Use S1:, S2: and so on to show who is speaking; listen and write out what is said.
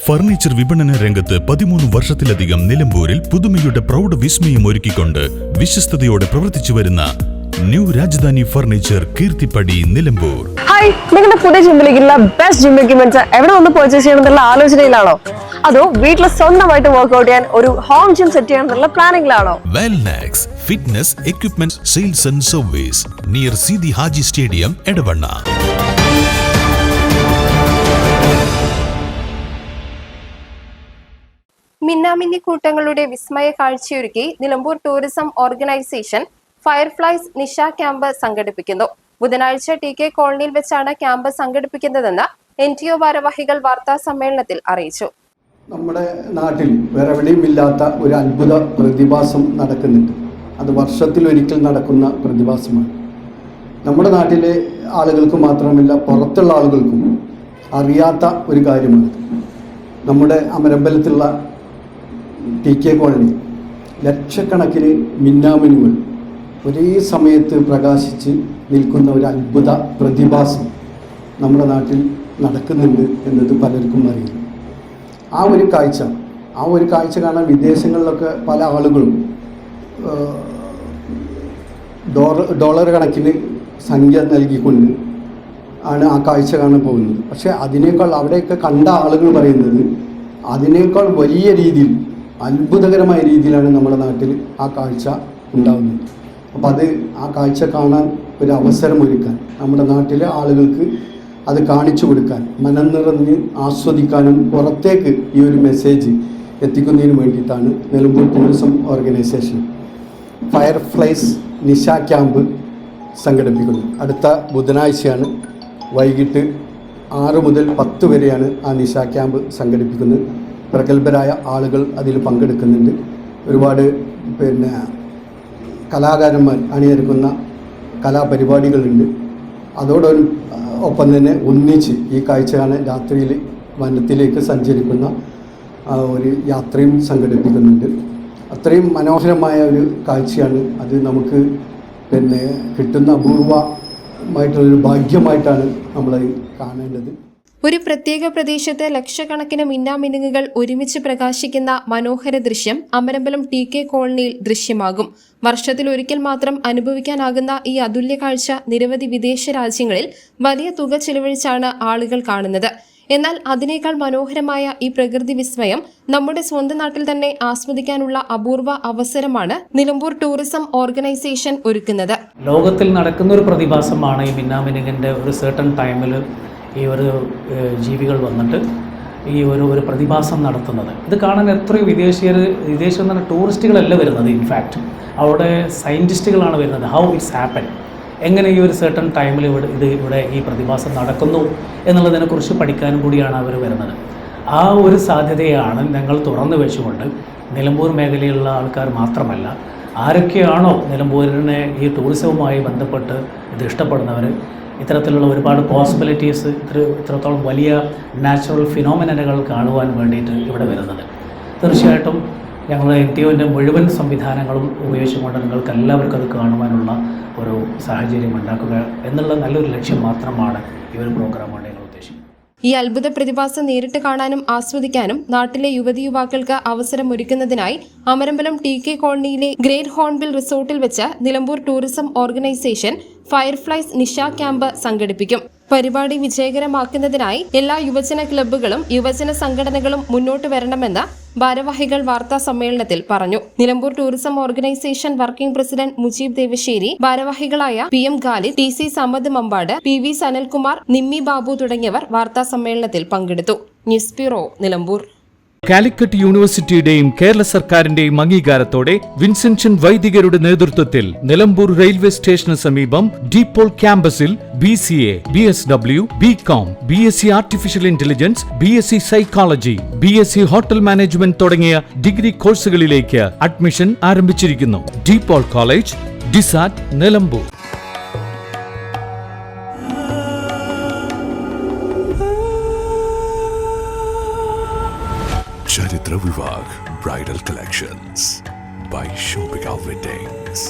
S1: Furniture വിപണന രംഗത്ത് 13 വർഷത്തിലധികം നിലമ്പൂരിൽ പുതുമയുടെ പ്രൗഢ വിസ്മയം ഒരുക്കിക്കൊണ്ട് വിശ്വസ്തയോടെ പ്രവർത്തിച്ചു വരുന്ന new Rajdhani furniture Keerthippadi Nilambur.
S2: Hi, നിങ്ങളുടെ പുതിയ ജിമ്മിലേക്കുള്ള ബെസ്റ്റ് ജിം എക്യുപ്മെന്റ്സ് എവിടെ വന്ന് പർച്ചേസ് ചെയ്യണമെന്നുള്ള ആലോചനയിലാണോ? അതോ വീട്ടിൽ സ്വന്തമായിട്ട് വർക്ക്ഔട്ട് ചെയ്യാൻ ഒരു ഹോം ജിം സെറ്റ് ചെയ്യാനുള്ള പ്ലാനിംഗിലാണോ?
S1: Wellnex fitness equipment sales and service near Sidi Haji stadium Edavanna.
S3: മിന്നാമിന്നി കൂട്ടങ്ങളുടെ വിസ്മയ കാഴ്ചയൊരുക്കി നിലമ്പൂർ ടൂറിസം ഓർഗനൈസേഷൻ ഫയർഫ്ലൈസ് നിശ ക്യാമ്പ് സംഘടിപ്പിക്കുന്നു. ബുധനാഴ്ച TK കോളനിയിൽ വെച്ചാണ് ക്യാമ്പ് സംഘടിപ്പിക്കുന്നതെന്ന് NTO ഭാരവാഹികൾ വാർത്താ സമ്മേളനത്തിൽ അറിയിച്ചു.
S4: നമ്മുടെ നാട്ടിൽ വേറെ എവിടെയും ഇല്ലാത്ത ഒരു അത്ഭുത പ്രതിഭാസം നടക്കുന്നുണ്ട്. അത് വർഷത്തിലൊരിക്കൽ നടക്കുന്ന പ്രതിഭാസമാണ്. നമ്മുടെ നാട്ടിലെ ആളുകൾക്ക് മാത്രമല്ല, പുറത്തുള്ള ആളുകൾക്കും അറിയാത്ത ഒരു കാര്യമാണ്. നമ്മുടെ അമരമ്പലത്തുള്ള TK കോളനി ലക്ഷക്കണക്കിന് മിന്നാമിനുകൾ ഒരേ സമയത്ത് പ്രകാശിച്ച് നിൽക്കുന്ന ഒരു അത്ഭുത പ്രതിഭാസം നമ്മുടെ നാട്ടിൽ നടക്കുന്നുണ്ട് എന്നത് പലർക്കും അറിയില്ല. ആ ഒരു കാഴ്ച കാണാൻ വിദേശങ്ങളിലൊക്കെ പല ആളുകളും ഡോളർ കണക്കിന് സംഖ്യ നൽകിക്കൊണ്ട് ആണ് ആ കാഴ്ച കാണാൻ പോകുന്നത്. പക്ഷേ അതിനേക്കാൾ അവിടെയൊക്കെ കണ്ട ആളുകൾ പറയുന്നത് അതിനേക്കാൾ വലിയ രീതിയിൽ അത്ഭുതകരമായ രീതിയിലാണ് നമ്മുടെ നാട്ടിൽ ആ കാഴ്ച ഉണ്ടാകുന്നത്. അപ്പോൾ ആ കാഴ്ച കാണാൻ ഒരു അവസരമൊരുക്കാൻ, നമ്മുടെ നാട്ടിലെ ആളുകൾക്ക് അത് കാണിച്ചു കൊടുക്കാൻ, മനം നിറഞ്ഞ് ആസ്വദിക്കാനും പുറത്തേക്ക് ഈ ഒരു മെസ്സേജ് എത്തിക്കുന്നതിന് വേണ്ടിയിട്ടാണ് നിലമ്പൂർ ടൂറിസം ഓർഗനൈസേഷൻ ഫയർഫ്ലൈസ് നിശ ക്യാമ്പ് സംഘടിപ്പിക്കുന്നത്. അടുത്ത ബുധനാഴ്ചയാണ് വൈകിട്ട് 6 മുതൽ 10 വരെയാണ് ആ നിശ ക്യാമ്പ് സംഘടിപ്പിക്കുന്നത്. പ്രഗത്ഭരായ ആളുകൾ അതിൽ പങ്കെടുക്കുന്നുണ്ട്. ഒരുപാട് കലാകാരന്മാർ അണിനിരക്കുന്ന കലാപരിപാടികളുണ്ട്. അതോടൊപ്പം തന്നെ ഒന്നിച്ച് ഈ കാഴ്ച കാണാൻ രാത്രിയിൽ വനത്തിലേക്ക് സഞ്ചരിക്കുന്ന ഒരു യാത്രയും സംഘടിപ്പിക്കുന്നുണ്ട്. അത്രയും മനോഹരമായ ഒരു കാഴ്ചയാണ് അത്. നമുക്ക് കിട്ടുന്ന അപൂർവമായിട്ടുള്ളൊരു ഭാഗ്യമായിട്ടാണ് നമ്മൾ കാണേണ്ടത്.
S3: ഒരു പ്രത്യേക പ്രദേശത്ത് ലക്ഷക്കണക്കിന് മിന്നാമിനുങ്ങുകൾ ഒരുമിച്ച് പ്രകാശിക്കുന്ന മനോഹര ദൃശ്യം അമരമ്പലം TK കോളനിയിൽ ദൃശ്യമാകും. വർഷത്തിലൊരിക്കൽ മാത്രം അനുഭവിക്കാനാകുന്ന ഈ അതുല്യ കാഴ്ച നിരവധി വിദേശ രാജ്യങ്ങളിൽ വലിയ തുക ചിലവഴിച്ചാണ് ആളുകൾ കാണുന്നത്. എന്നാൽ അതിനേക്കാൾ മനോഹരമായ ഈ പ്രകൃതി വിസ്മയം നമ്മുടെ സ്വന്തം നാട്ടിൽ തന്നെ ആസ്വദിക്കാനുള്ള അപൂർവ അവസരമാണ് നിലമ്പൂർ ടൂറിസം ഓർഗനൈസേഷൻ ഒരുക്കുന്നത്.
S5: ലോകത്തിൽ നടക്കുന്ന ഒരു പ്രതിഭാസമാണ് ഈ മിന്നാമിനുങ്ങിൻ്റെ ഒരു സർട്ടൺ ടൈമിൽ ഈ ഒരു ജീവികൾ വന്നിട്ട് ഈ ഒരു പ്രതിഭാസം നടത്തുന്നത്. ഇത് കാണാൻ എത്രയോ വിദേശം എന്ന് പറഞ്ഞാൽ ടൂറിസ്റ്റുകളല്ല വരുന്നത്. ഇൻഫാക്റ്റ് അവിടെ സയൻറ്റിസ്റ്റുകളാണ് വരുന്നത്. ഹൗ ഇറ്റ്സ് ഹാപ്പൻ, എങ്ങനെ ഈ ഒരു സർട്ടൺ ടൈമിൽ ഇവിടെ ഈ പ്രതിഭാസം നടക്കുന്നു എന്നുള്ളതിനെക്കുറിച്ച് പഠിക്കാനും കൂടിയാണ് അവർ വരുന്നത്. ആ ഒരു സാധ്യതയാണ് ഞങ്ങൾ തുറന്നു വെച്ചുകൊണ്ട് നിലമ്പൂർ മേഖലയിലുള്ള ആൾക്കാർ മാത്രമല്ല, ആരൊക്കെയാണോ നിലമ്പൂരിനെ ഈ ടൂറിസവുമായി ബന്ധപ്പെട്ട് ഇത് ഇഷ്ടപ്പെടുന്നവർ, ഇത്തരത്തിലുള്ള ഒരുപാട് പോസിബിലിറ്റീസ്, ഇത്രത്തോളം വലിയ നാച്ചുറൽ ഫിനോമിനകൾ കാണുവാൻ വേണ്ടിയിട്ട് ഇവിടെ വരുന്നത്. തീർച്ചയായിട്ടും ഞങ്ങൾ NTOൻ്റെ മുഴുവൻ സംവിധാനങ്ങളും ഉപയോഗിച്ചുകൊണ്ട് നിങ്ങൾക്ക് എല്ലാവർക്കും അത് കാണുവാനുള്ള ഒരു സാഹചര്യം ഉണ്ടാക്കുക എന്നുള്ള നല്ലൊരു ലക്ഷ്യം മാത്രമാണ് ഈ ഒരു പ്രോഗ്രാം കൊണ്ട് ഞങ്ങൾ ഉദ്ദേശിക്കുന്നത്.
S3: ഈ അത്ഭുത പ്രതിഭാസം നേരിട്ട് കാണാനും ആസ്വദിക്കാനും നാട്ടിലെ യുവതിയുവാക്കൾക്ക് അവസരമൊരുക്കുന്നതിനായി അമരമ്പലം TK കോളനിയിലെ ഗ്രേറ്റ് ഹോൺബിൽ റിസോർട്ടിൽ വെച്ച് നിലമ്പൂർ ടൂറിസം ഓർഗനൈസേഷൻ ഫയർഫ്ലൈസ് നിശ ക്യാമ്പ് സംഘടിപ്പിക്കും. പരിപാടി വിജയകരമാക്കുന്നതിനായി എല്ലാ യുവജന ക്ലബ്ബുകളും യുവജന സംഘടനകളും മുന്നോട്ട് വരണമെന്ന് ഭാരവാഹികൾ വാർത്താ സമ്മേളനത്തിൽ പറഞ്ഞു. Nilambur tourism organisation working president Mujeeb Devassery, ഭാരവാഹികളായ PM Khalid, TC Samad Mambad, PV Sanalkumar, Nimmi Babu തുടങ്ങിയവർ വാർത്താ സമ്മേളനത്തിൽ പങ്കെടുത്തു. News bureau, Nilambur.
S6: കാലിക്കറ്റ് യൂണിവേഴ്സിറ്റിയുടെയും കേരള സർക്കാരിന്റെയും അംഗീകാരത്തോടെ വിൻസെൻഷൻ വൈദികരുടെ നേതൃത്വത്തിൽ നിലമ്പൂർ റെയിൽവേ സ്റ്റേഷന് സമീപം ഡീപോൾ ക്യാമ്പസിൽ BCA, BSW, BCom, BSc artificial intelligence, BSc psychology, BSc hotel management തുടങ്ങിയ ഡിഗ്രി കോഴ്സുകളിലേക്ക് അഡ്മിഷൻ ആരംഭിച്ചിരിക്കുന്നു. DePaul college, DiSAT, Nilambur.
S1: Charitra Vivag Bridal Collections by Shobhika Weddings.